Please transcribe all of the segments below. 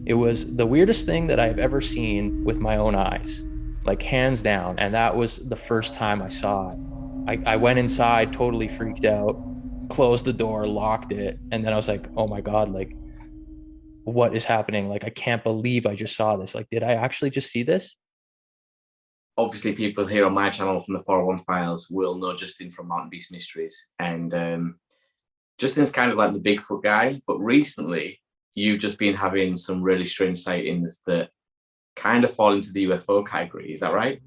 It was the weirdest thing that I've ever seen with my own eyes, like hands down. And that was the first time I saw it. I went inside totally freaked out, closed the door, locked it, and then I was like, oh my God, like what is happening? Like I can't believe I just saw this. Like, did I actually just see this? Obviously, people here on my channel from the 401 Files will know Justin from Mountain Beast Mysteries. And Justin's kind of like the Bigfoot guy, but recently you've just been having some really strange sightings that kind of fall into the UFO category. Is that right?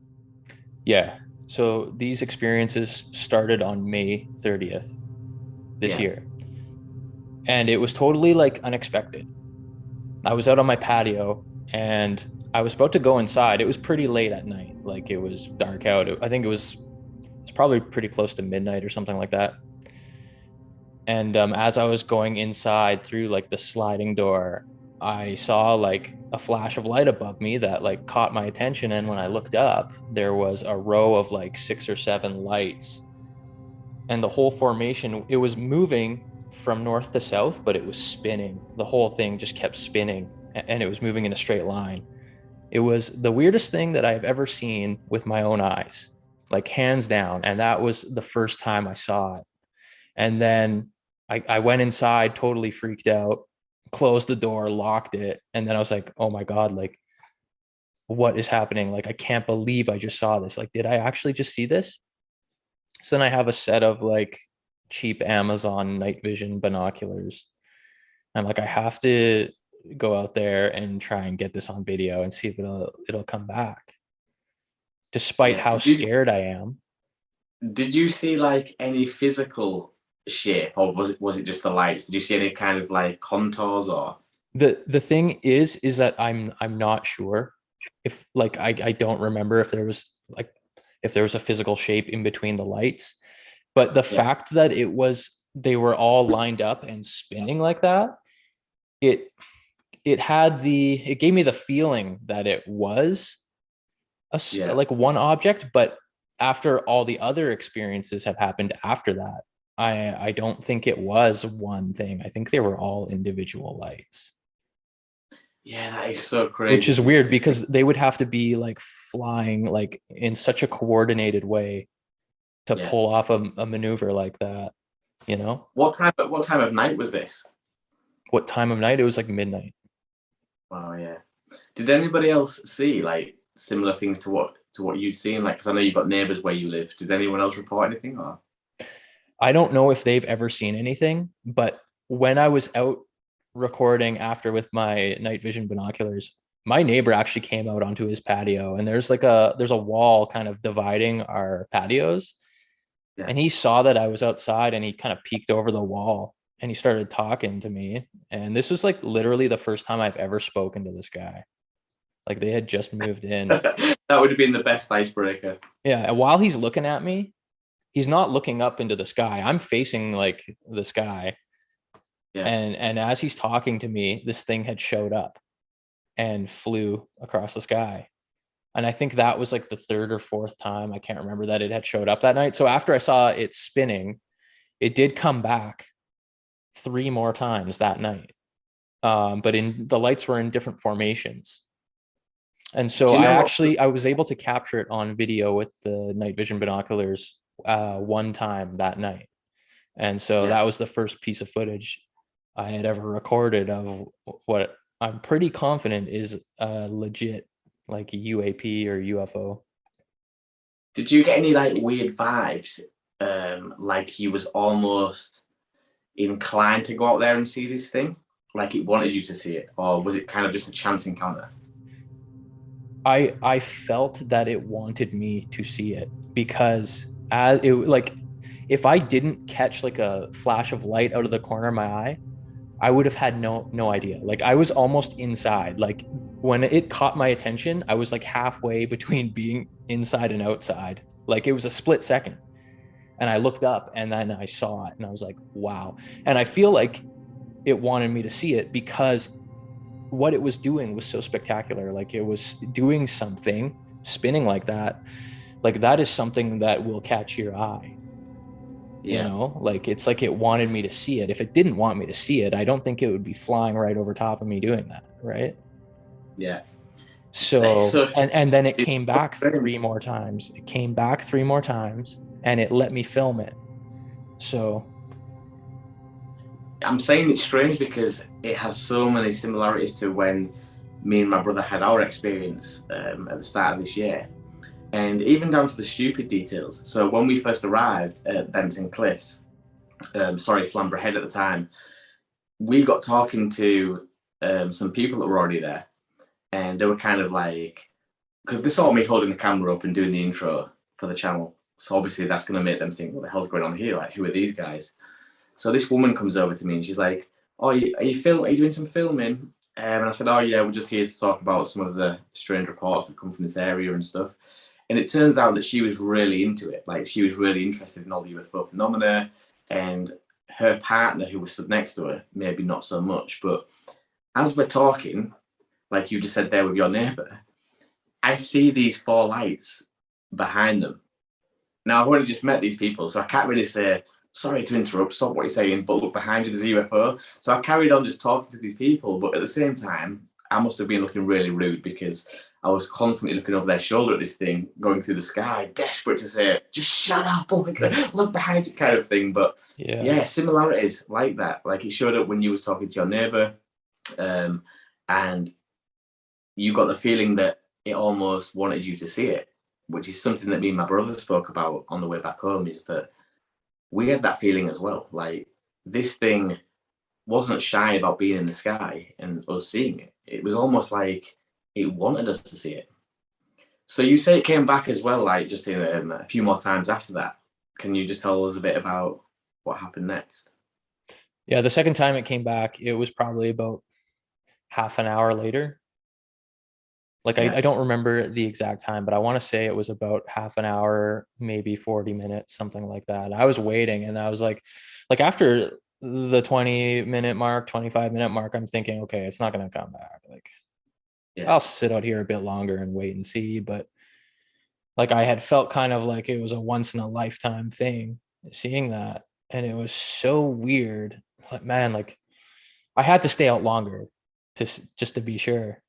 Yeah. So these experiences started on May 30th this Yeah. year. And it was totally like unexpected. I was out on my patio and I was about to go inside. It was pretty late at night. Like it was dark out. I think it's probably pretty close to midnight or something like that. And as I was going inside through like the sliding door, I saw like a flash of light above me that like caught my attention. And when I looked up, there was a row of like 6 or 7 lights. And the whole formation, it was moving from north to south, but it was spinning. The whole thing just kept spinning and it was moving in a straight line. It was the weirdest thing that I've ever seen with my own eyes, like hands down. And that was the first time I saw it. And then I went inside totally freaked out, closed the door, locked it. And then I was like, oh my God, like what is happening? Like, I can't believe I just saw this. Like, did I actually just see this? So then I have a set of like cheap Amazon night vision binoculars. I'm like, I have to go out there and try and get this on video and see if it'll come back, despite Yeah. how scared I am. Did you see like any physical shape, or was it just the lights? Did you see any kind of like contours or? The thing is that I'm not sure if like I don't remember if there was like if there was a physical shape in between the lights, but the Yeah. fact that they were all lined up and spinning like that, it it gave me the feeling that it was Yeah. like one object, but after all the other experiences have happened after that, I don't think it was one thing. I think they were all individual lights, Yeah, that is so which crazy is to weird think. because they would have to be like flying like in such a coordinated way to Yeah. pull off a maneuver like that, you know? What time of night was this? What time of night? It was like midnight. Oh yeah. Did anybody else see like similar things to what you'd seen? Like, because I know you've got neighbors where you live. Did anyone else report anything? Or I don't know if they've ever seen anything, but when I was out recording after with my night vision binoculars, my neighbor actually came out onto his patio and there's a wall kind of dividing our patios. yeah. And he saw that I was outside and he kind of peeked over the wall and he started talking to me. And this was like literally the first time I've ever spoken to this guy. Like they had just moved in. That would have been the best icebreaker. Yeah. And while he's looking at me, he's not looking up into the sky. I'm facing like the sky. Yeah. And as he's talking to me, this thing had showed up and flew across the sky. And I think that was like the third or fourth time, I can't remember, that it had showed up that night. So after I saw it spinning, it did come back 3 more times that night. But in the lights were in different formations. And so Do you know what? I was able to capture it on video with the night vision binoculars one time that night. And so Yeah. that was the first piece of footage I had ever recorded of what I'm pretty confident is legit, like a UAP or UFO. Did you get any like weird vibes? Like he was almost inclined to go out there and see this thing, like it wanted you to see it, or was it kind of just a chance encounter? I felt that it wanted me to see it because as it like if I didn't catch like a flash of light out of the corner of my eye, I would have had no idea. Like I was almost inside. Like when it caught my attention, I was like halfway between being inside and outside. Like it was a split second. And I looked up and then I saw it and I was like, wow. And I feel like it wanted me to see it because what it was doing was so spectacular. Like it was doing something, spinning like that. Like that is something that will catch your eye. You Yeah. know, like it's like it wanted me to see it. If it didn't want me to see it, I don't think it would be flying right over top of me doing that, right? Yeah. It's So, so and then it it's came so back strange. 3 more times. It came back 3 more times and it let me film it. So, I'm saying it's strange because it has so many similarities to when me and my brother had our experience at the start of this year, and even down to the stupid details. So when we first arrived at Benton Cliffs, sorry, Flamborough Head at the time, we got talking to some people that were already there, and they were kind of like, because they saw me holding the camera up and doing the intro for the channel. So obviously that's going to make them think, what the hell's going on here? Like, who are these guys? So this woman comes over to me and she's like, "Oh, are you doing some filming?" And I said, "Oh yeah, we're just here to talk about some of the strange reports that come from this area and stuff." And it turns out that she was really into it. Like she was really interested in all the UFO phenomena, and her partner, who was stood next to her, maybe not so much. But as we're talking, like you just said there with your neighbour, I see these four lights behind them. Now, I've already just met these people, so I can't really say, sorry to interrupt, stop what you're saying, but look behind you, there's a UFO. So I carried on just talking to these people, but at the same time, I must have been looking really rude because I was constantly looking over their shoulder at this thing going through the sky, desperate to say, just shut up, look behind you, kind of thing. But yeah. yeah, similarities like that. Like it showed up when you was talking to your neighbour, um, and you got the feeling that it almost wanted you to see it, which is something that me and my brother spoke about on the way back home. Is that we had that feeling as well. Like this thing wasn't shy about being in the sky and us seeing it. It was almost like it wanted us to see it. So you say it came back as well, like just in a few more times after that. Can you just tell us a bit about what happened next? Yeah, the second time it came back, it was probably about half an hour later. Like Yeah, I don't remember the exact time, but I want to say it was about half an hour, maybe 40 minutes, something like that. I was waiting and I was like after the 20-minute mark, 25-minute mark, I'm thinking, okay, it's not going to come back. Like yeah, I'll sit out here a bit longer and wait and see. But like I had felt kind of like it was a once in a lifetime thing seeing that. And it was so weird. Like, man, like I had to stay out longer to just to be sure.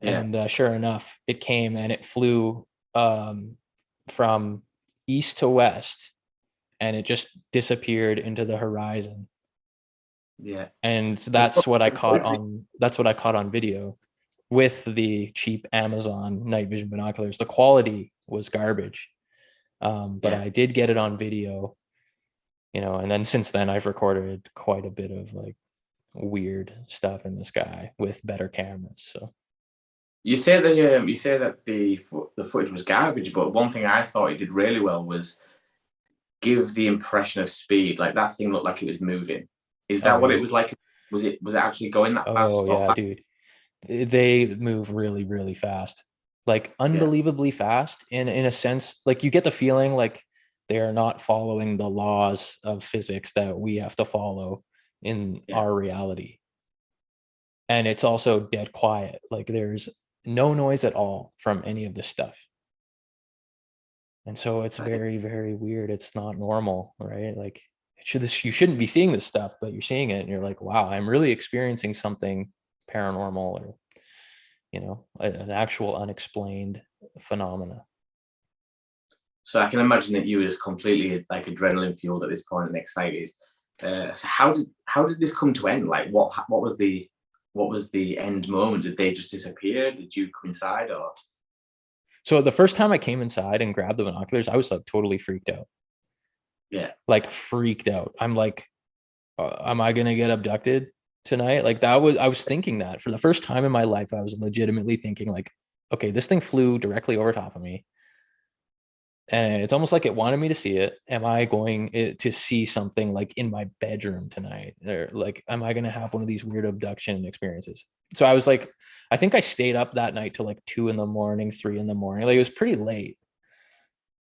yeah, And sure enough, it came and it flew um, from east to west, and it just disappeared into the horizon. yeah. And There's that's what I caught on video with the cheap Amazon night vision binoculars. The quality was garbage, but yeah. I did get it on video, and then since then I've recorded quite a bit of like weird stuff in the sky with better cameras. So You say that the footage was garbage, but one thing I thought it did really well was give the impression of speed. Like that thing looked like it was moving. Is oh that what it yeah. was like? Was it actually going that Oh fast or yeah, fast? dude. They move really, really fast. Like Yeah, unbelievably fast in a sense. Like you get the feeling like they are not following the laws of physics that we have to follow in yeah. our reality. And it's also dead quiet. Like there's no noise at all from any of this stuff. And so it's Right. very, very weird. It's not normal, right? Like you shouldn't be seeing this stuff, but you're seeing it and you're like, wow, I'm really experiencing something paranormal or an actual unexplained phenomena. So I can imagine that you was completely like adrenaline fueled at this point and excited. So how did this come to end? Like what was the end moment? Did they just disappear? Did you coincide or So the first time I came inside and grabbed the binoculars, I was like totally freaked out. yeah, Like freaked out. I'm like, am I gonna get abducted tonight? Like I was thinking that for the first time in my life, I was legitimately thinking like, okay, this thing flew directly over top of me. And it's almost like it wanted me to see it. Am I going to see something like in my bedroom tonight? Or like, am I going to have one of these weird abduction experiences? So I was like, I think I stayed up that night till like 2 in the morning, 3 in the morning. Like it was pretty late.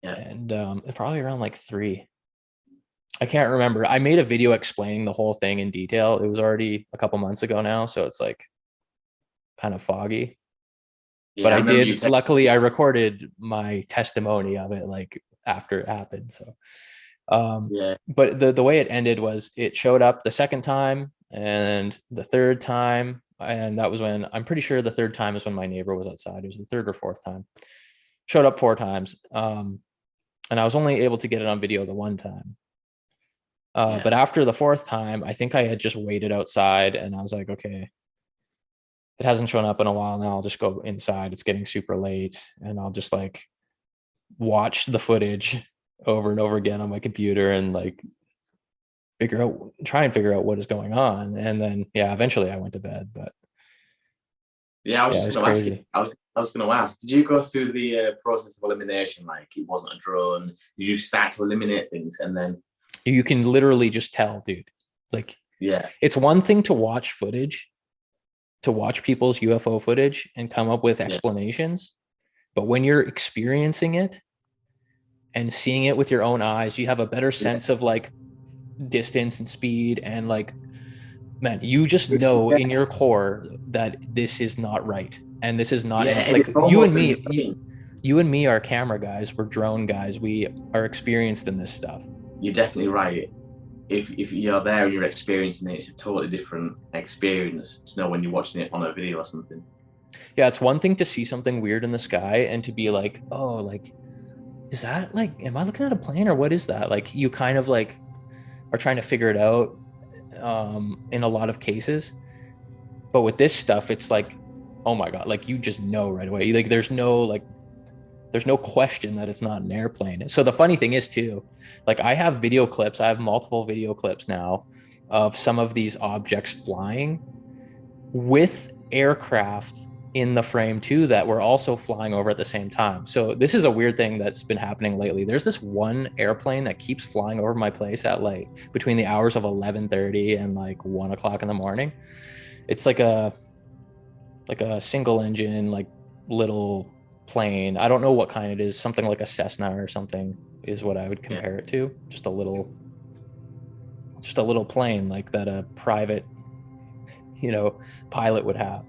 yeah. And probably around like three. I can't remember. I made a video explaining the whole thing in detail. It was already a couple months ago now. So it's like kind of foggy. But Yeah, I I remember you did, texting luckily, me. I recorded my testimony of it like after it happened. So Yeah, but the way it ended was it showed up the second time and the third time And that was when, I'm pretty sure the third time is when my neighbor was outside. It was the third or fourth time. Showed up 4 times. And I was only able to get it on video the one time. Yeah. But after the fourth time, I think I had just waited outside and I was like, okay, it hasn't shown up in a while now. I'll just go inside. It's getting super late. And I'll just like watch the footage over and over again on my computer and like try and figure out what is going on. And then, yeah, eventually I went to bed. But Yeah, I was yeah, it just was going to ask you. crazy. I was going to ask, did you go through the process of elimination? Like it wasn't a drone. Did you start to eliminate things and then? You can literally just tell, dude. Like, Yeah, it's one thing to watch footage, to watch people's UFO footage and come up with yeah, explanations. But when you're experiencing it and seeing it with your own eyes, you have a better yeah. sense of like distance and speed. And like, man, you just It's, know yeah, in your core that this is not right. And this is not, yeah, and and like it's you and almost in me, your brain. you and me are camera guys, we're drone guys, we are experienced in this stuff. You're definitely right. If you're there and you're experiencing it, it's a totally different experience to know when you're watching it on a video or something. Yeah, it's one thing to see something weird in the sky and to be like, oh, like, is that like, am I looking at a plane or what is that? Like, you kind of like are trying to figure it out in a lot of cases. But with this stuff, it's like, oh my God, like you just know right away. Like, there's no question that it's not an airplane. So the funny thing is too, like I have video clips, I have multiple video clips now of some of these objects flying with aircraft in the frame too that were also flying over at the same time. So this is a weird thing that's been happening lately. There's this one airplane that keeps flying over my place at like between the hours of 11:30 and like 1 o'clock in the morning. It's like a single engine, like little plane. I don't know what kind it is. Something like a Cessna or something is what I would Yeah, compare it to. Just a little plane like that a private, you know, pilot would have.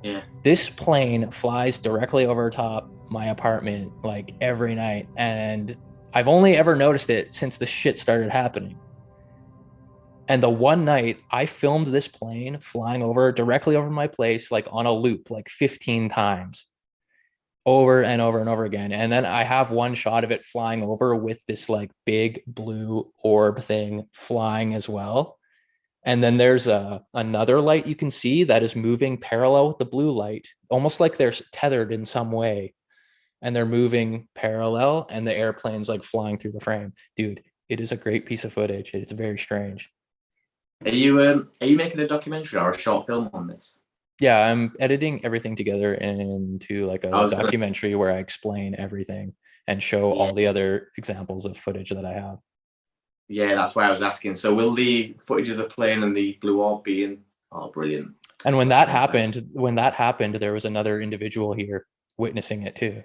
yeah. This plane flies directly over top my apartment like every night. And I've only ever noticed it since the shit started happening. And the one night I filmed this plane flying over directly over my place, like on a loop, like 15 times over and over and over again. And then I have one shot of it flying over with this like big blue orb thing flying as well. And then there's another light you can see that is moving parallel with the blue light, almost like they're tethered in some way. And they're moving parallel, and the airplane's like flying through the frame. Dude, it is a great piece of footage. It's very strange. Are you making a documentary or a short film on this? Yeah, I'm editing everything together into like I a was gonna, documentary where I explain everything and show yeah, all the other examples of footage that I have. yeah, that's why I was asking. So will the footage of the plane and the blue orb be in? Oh, brilliant! And At the same time, when that happened, there was another individual here witnessing it too.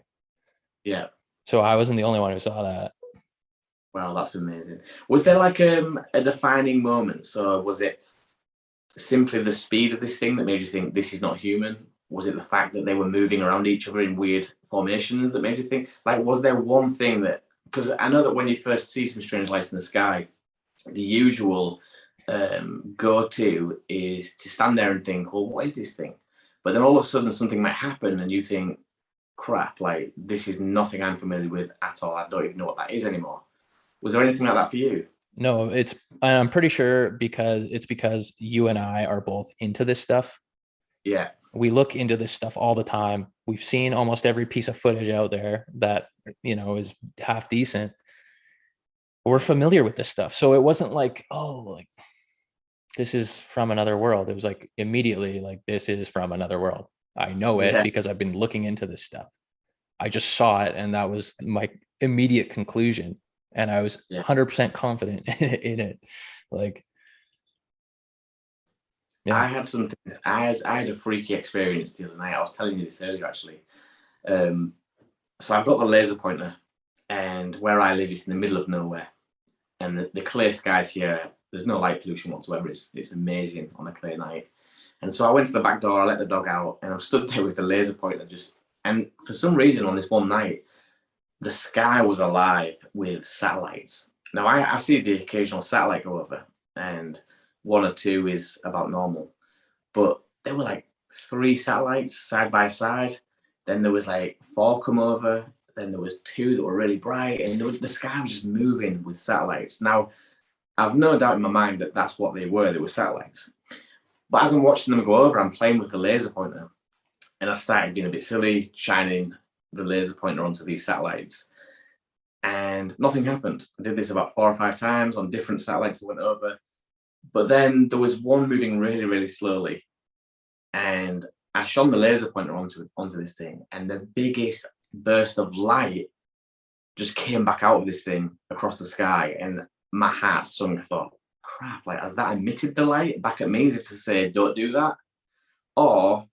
yeah. So I wasn't the only one who saw that. Wow, that's amazing. Was there like a defining moment? So was it simply the speed of this thing that made you think this is not human? Was it the fact that they were moving around each other in weird formations that made you think? Like, was there one thing that? Because I know that when you first see some strange lights in the sky, the usual go-to is to stand there and think, well, what is this thing? But then all of a sudden something might happen and you think, crap, like this is nothing I'm familiar with at all. I don't even know what that is anymore. Was there anything like that for you? No, I'm pretty sure because you and I are both into this stuff. Yeah, We look into this stuff all the time. We've seen almost every piece of footage out there that, is half decent. We're familiar with this stuff. So it wasn't like, oh, like this is from another world. It was like immediately like this is from another world. I know it yeah, because I've been looking into this stuff. I just saw it and that was my immediate conclusion. And I was yeah. 100% confident in it. Like, yeah. I had something. I had a freaky experience the other night. I was telling you this earlier, actually. Um, so I've got the laser pointer, and where I live is in the middle of nowhere, and the clear skies here. There's no light pollution whatsoever. It's amazing on a clear night. And so I went to the back door. I let the dog out, and I stood there with the laser pointer. And for some reason on this one night, the sky was alive with satellites. Now I see the occasional satellite go over, and one or two is about normal. But there were like 3 satellites side by side. Then there was like 4 come over. Then there was 2 that were really bright, and the sky was just moving with satellites. Now, I've no doubt in my mind that that's what they were. They were satellites. But as I'm watching them go over, I'm playing with the laser pointer, and I started being a bit silly, shining the laser pointer onto these satellites, and nothing happened. I did this about 4 or 5 times on different satellites that went over. But then there was one moving really, really slowly, and I shone the laser pointer onto this thing, and the biggest burst of light just came back out of this thing across the sky, and my heart sunk. I thought, crap, like, has that emitted the light back at me as if to say, don't do that? Or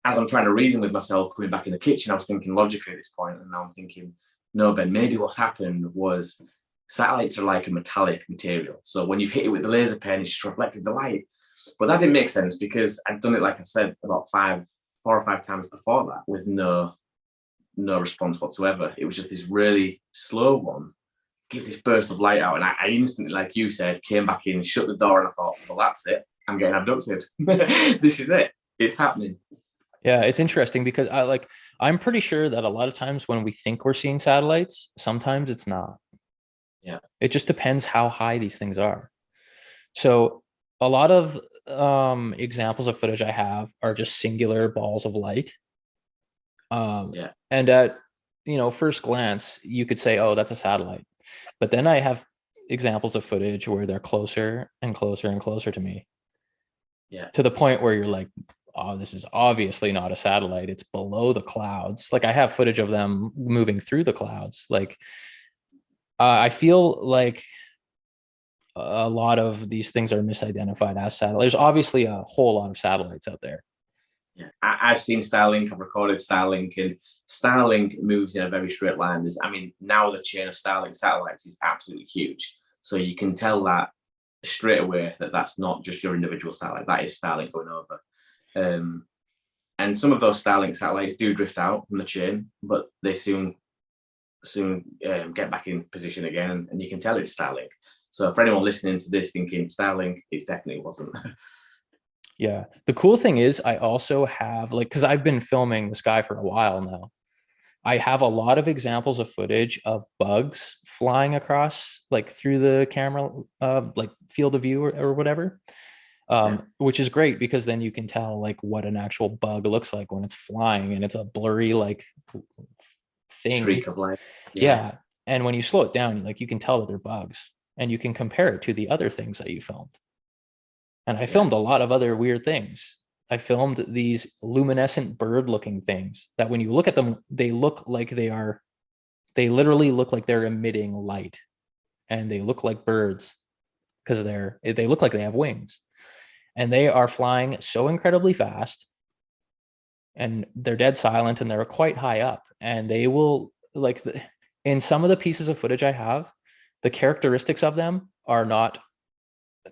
as I'm trying to reason with myself, coming back in the kitchen, I was thinking logically at this point, and now I'm thinking, no, Ben, maybe what's happened was satellites are like a metallic material. So when you've hit it with the laser pen, it's just reflected the light. But that didn't make sense because I'd done it, like I said, about 4 or 5 times before that with no response whatsoever. It was just this really slow one, give this burst of light out. And I instantly, like you said, came back in, shut the door, and I thought, well, that's it. I'm getting abducted. This is it. It's happening. Yeah, it's interesting because I'm pretty sure that a lot of times when we think we're seeing satellites, sometimes it's not. Yeah. It just depends how high these things are. So a lot of examples of footage I have are just singular balls of light. Yeah. And at first glance, you could say, oh, that's a satellite. But then I have examples of footage where they're closer and closer and closer to me. Yeah. To the point where you're like, oh, this is obviously not a satellite. It's below the clouds. Like I have footage of them moving through the clouds. Like I feel like a lot of these things are misidentified as satellites. There's obviously a whole lot of satellites out there. Yeah. I've seen Starlink. I've recorded Starlink, and Starlink moves in a very straight line. Now the chain of Starlink satellites is absolutely huge. So you can tell that straight away that that's not just your individual satellite. That is Starlink going over. And some of those Starlink satellites do drift out from the chain, but they soon get back in position again, and you can tell it's Starlink. So for anyone listening to this thinking Starlink, it definitely wasn't. Yeah. The cool thing is I also have because I've been filming the sky for a while now. I have a lot of examples of footage of bugs flying across through the camera, field of view or whatever. Which is great because then you can tell what an actual bug looks like when it's flying and it's a blurry thing. Streak of light. Yeah. And when you slow it down, you can tell that they're bugs and you can compare it to the other things that you filmed. And I filmed a lot of other weird things. I filmed these luminescent bird looking things that when you look at them, they look like they literally look like they're emitting light, and they look like birds because they look like they have wings. And they are flying so incredibly fast, and they're dead silent, and they're quite high up. And they will in some of the pieces of footage I have, the characteristics of them are not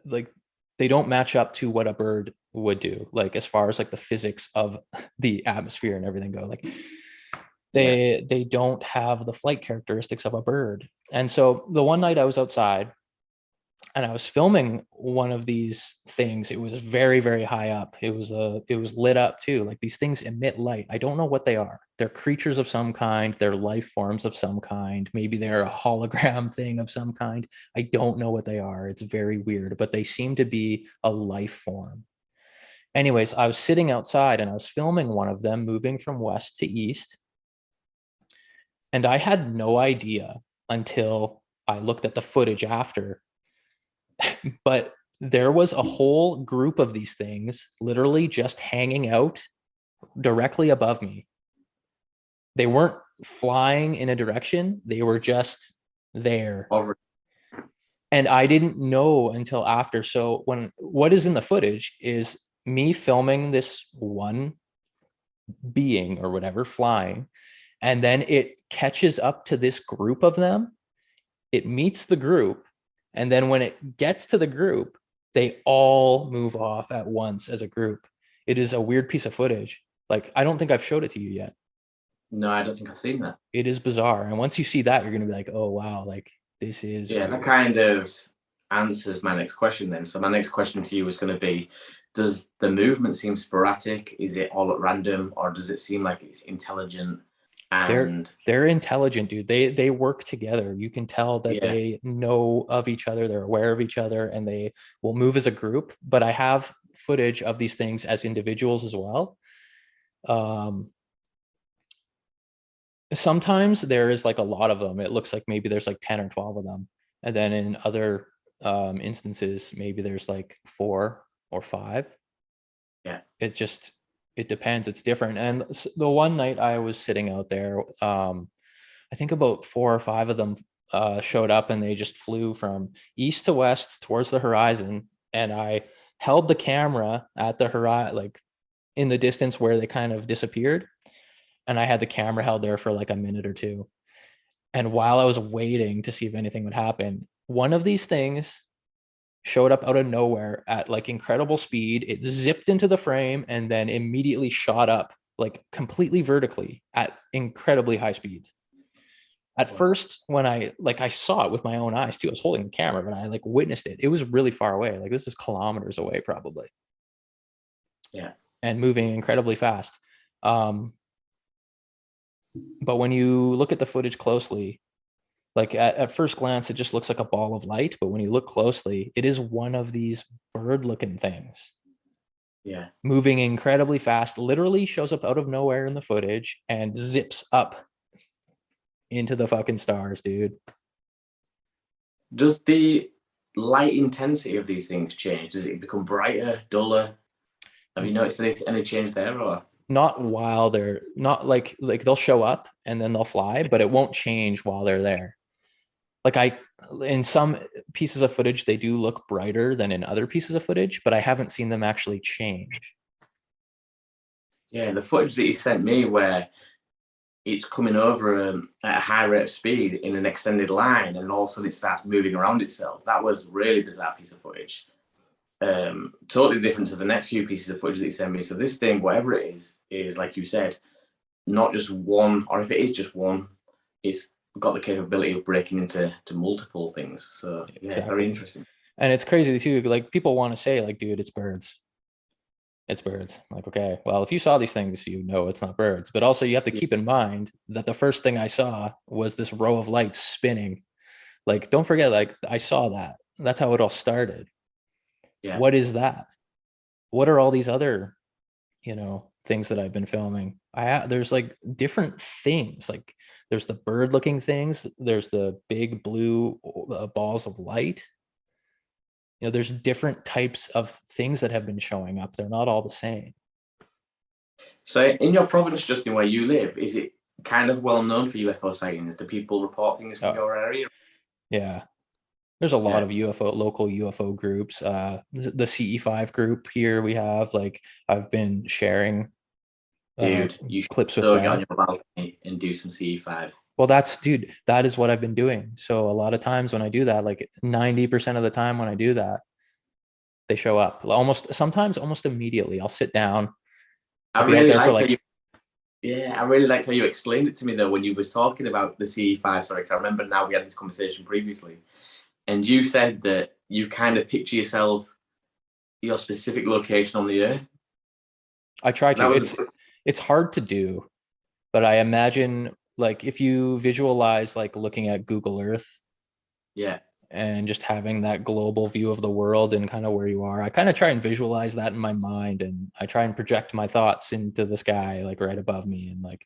they don't match up to what a bird would do. As far as the physics of the atmosphere and everything go, they don't have the flight characteristics of a bird. And so the one night I was outside, and I was filming one of these things. It was very, very high up. It was lit up too. These things emit light. I don't know what they are. They're creatures of some kind. They're life forms of some kind. Maybe they're a hologram thing of some kind. I don't know what they are. It's very weird, but they seem to be a life form. Anyways, I was sitting outside and I was filming one of them moving from west to east. And I had no idea until I looked at the footage after. But there was a whole group of these things literally just hanging out directly above me. They weren't flying in a direction. They were just there. And I didn't know until after. So what is in the footage is me filming this one being or whatever flying, and then it catches up to this group of them. It meets the group. And then when it gets to the group, they all move off at once as a group. It is a weird piece of footage. I don't think I've showed it to you yet. No, I don't think I've seen that. It is bizarre. And once you see that, you're going to be like, oh, wow, this is. Yeah, weird. That kind of answers my next question then. So my next question to you was going to be, Does the movement seem sporadic? Is it all at random, or does it seem like it's intelligent? And They're intelligent, dude. They work together. You can tell that yeah, they know of each other, they're aware of each other, and they will move as a group. But I have footage of these things as individuals as well. Um, Sometimes there is like a lot of them. It looks like maybe there's like 10 or 12 of them. And then in other instances, maybe there's like 4 or 5. yeah, It depends. It's different. And the one night I was sitting out there, I think about 4 or 5 of them showed up, and they just flew from east to west towards the horizon. And I held the camera at the horizon, like in the distance where they kind of disappeared. And I had the camera held there for like a minute or two. And while I was waiting to see if anything would happen, one of these things showed up out of nowhere at like incredible speed. It zipped into the frame and then immediately shot up like completely vertically at incredibly high speeds. At wow, first, when I saw it with my own eyes too, I was holding the camera, but I like witnessed it. It was really far away. Like this is kilometers away probably, yeah. and moving incredibly fast. Um, but when you look at the footage closely, like at first glance, it just looks like a ball of light. But when you look closely, it is one of these bird looking things Yeah. moving incredibly fast, literally shows up out of nowhere in the footage and zips up into the fucking stars, dude. Does the light intensity of these things change? Does it become brighter, duller? Have you noticed any change there, or? Not while they're not like they'll show up and then they'll fly, but it won't change while they're there. Like in some pieces of footage, they do look brighter than in other pieces of footage, but I haven't seen them actually change. Yeah, the footage that you sent me where it's coming over at a high rate of speed in an extended line, and all of a sudden it starts moving around itself. That was a really bizarre piece of footage. Totally different to the next few pieces of footage that you sent me. So this thing, whatever it is like you said, not just one, or if it is just one, it's got the capability of breaking into multiple things. So yeah, very Exactly. interesting. And it's crazy too. Like people want to say, like, dude, it's birds. It's birds. I'm like, okay, well, if you saw these things, you know it's not birds. But also you have to Yeah, keep in mind that the first thing I saw was this row of lights spinning. Like, don't forget, like, I saw that. That's how it all started. yeah. What is that? What are all these other, things that I've been filming? There's like different things. Like there's the bird looking things, there's the big blue balls of light. There's different types of things that have been showing up. They're not all the same. So in your province, Justin, where you live, is it kind of well known for UFO sightings? Do people report things from Oh, your area? yeah. There's a lot Yeah, of local UFO groups. The CE5 group here we have, like, I've been sharing uh, dude, you should clips with so get on them. your balcony and do some CE5. Well, dude, that is what I've been doing. So a lot of times when I do that, like 90% of the time when I do that, they show up sometimes almost immediately. I'll sit down. I I'll be out really there for liked how like, you Yeah, I really liked how you explained it to me though when you was talking about the CE5. Sorry, because I remember now we had this conversation previously, and you said that you kind of picture yourself your specific location on the Earth. I try That to. was It's hard to do, but I imagine like if you visualize like looking at Google Earth yeah, and just having that global view of the world and kind of where you are. I kind of try and visualize that in my mind, and I try and project my thoughts into the sky, like right above me. And like,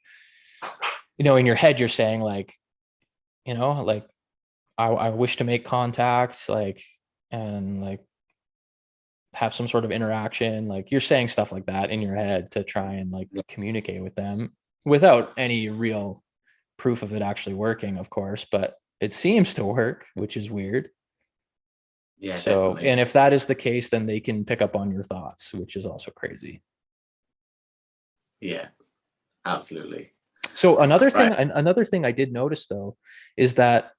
in your head, you're saying like I wish to make contact, like, and like have some sort of interaction. Like you're saying stuff like that in your head to try and like communicate with them without any real proof of it actually working, of course, but it seems to work, which is weird. yeah, So, definitely, and if that is the case, then they can pick up on your thoughts, which is also crazy. yeah, absolutely. So Right, another thing I did notice though, is that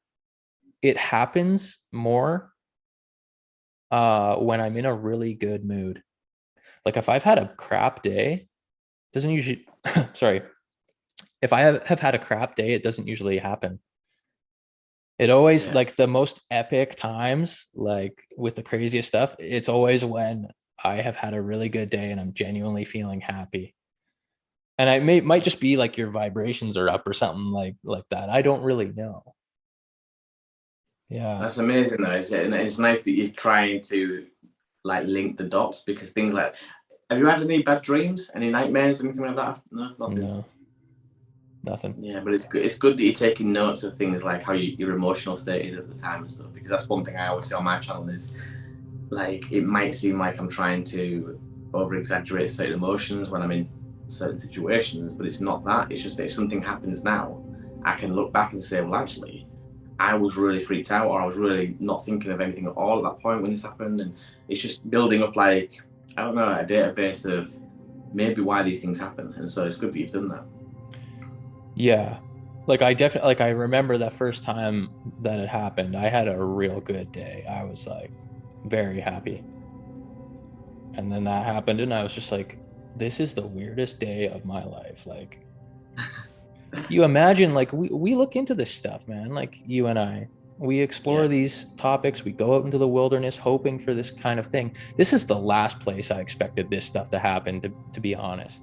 it happens more when I'm in a really good mood. Like if I've had a crap day, doesn't usually, sorry, if I have had a crap day, it doesn't usually happen. It always, yeah, like, the most epic times, like with the craziest stuff, it's always when I have had a really good day and I'm genuinely feeling happy. And might just be like your vibrations are up or something like that. I don't really know. Yeah. That's amazing, though. And it's nice that you're trying to like link the dots because things like, have you had any bad dreams, any nightmares, anything like that? No, nothing. No, nothing. Yeah, but it's good. It's good that you're taking notes of things like how your emotional state is at the time and stuff. Because that's one thing I always say on my channel is like it might seem like I'm trying to over exaggerate certain emotions when I'm in certain situations, but it's not that. It's just that if something happens now, I can look back and say, well, actually, I was really freaked out, or I was really not thinking of anything at all at that point when this happened, and it's just building up like I don't know a database of maybe why these things happen, and so it's good that you've done that. Yeah. Like I definitely like I remember that first time that it happened. I had a real good day. I was like very happy. And then that happened and I was just like, this is the weirdest day of my life. Like you imagine like we look into this stuff, man. Like you and I. We explore Yeah. these topics. We go out into the wilderness hoping for this kind of thing. This is the last place I expected this stuff to happen, to be honest.